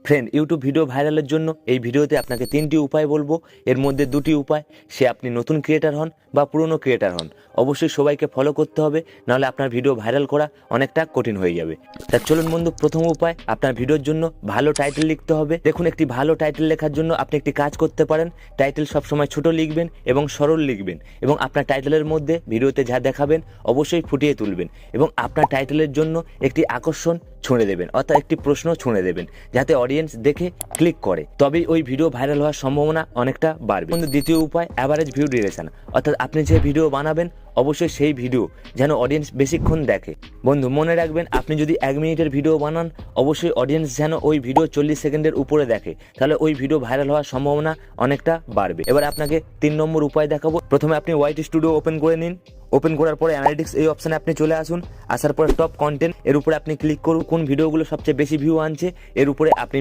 Friend, YouTube video ভাইরালের জন্য এই ভিডিওতে আপনাকে 3টি উপায় বলবো। এর মধ্যে 2টি উপায়, সে আপনি নতুন ক্রিয়েটার হন বা পুরনো ক্রিয়েটার হন, অবশ্যই সবাইকে ফলো করতে হবে, নাহলে আপনার ভিডিও ভাইরাল করা অনেকটা কঠিন হয়ে যাবে। তা চলুন বন্ধু, প্রথম উপায়, আপনার ভিডিওর জন্য ভালো টাইটেল লিখতে হবে। দেখুন, একটি ভালো টাইটেল লেখার জন্য আপনি একটি কাজ করতে পারেন। টাইটেল সবসময় ছোট লিখবেন এবং সরল লিখবেন, এবং আপনার টাইটেলের মধ্যে ভিডিওতে যা দেখাবেন অবশ্যই ফুটিয়ে তুলবেন, এবং আপনার টাইটেলের জন্য একটি আকর্ষণ ছুঁড়ে দেবেন, অর্থাৎ একটি প্রশ্ন ছুঁড়ে দেবেন, যাতে অডিয়েন্স দেখে ক্লিক করে, তবেই ওই ভিডিও ভাইরাল হওয়ার সম্ভাবনা অনেকটা বাড়বে। দ্বিতীয় উপায়, অ্যাভারেজ ভিউ ডিউরেশন, অর্থাৎ আপনি যে ভিডিও বানাবেন অবশ্যই সেই ভিডিও যেন অডিয়েন্স বেশিক্ষণ দেখে। বন্ধু মনে রাখবেন, আপনি যদি 1 মিনিটের ভিডিও বানান, অবশ্যই অডিয়েন্স যেন ওই ভিডিও 40 সেকেন্ডের উপরে দেখে, তাহলে ওই ভিডিও ভাইরাল হওয়ার সম্ভাবনা অনেকটা বাড়বে। এবার আপনাকে 3 নম্বর উপায় দেখাবো। প্রথমে আপনি ওয়াইটি স্টুডিও ওপেন করে নিন। ওপেন করার পরে অ্যানালিটিক্স এই অপশানে আপনি চলে আসুন। আসার পরে টপ কন্টেন্ট এর উপরে আপনি ক্লিক করুন। কোন ভিডিওগুলো সবচেয়ে বেশি ভিউ আনছে এর উপরে আপনি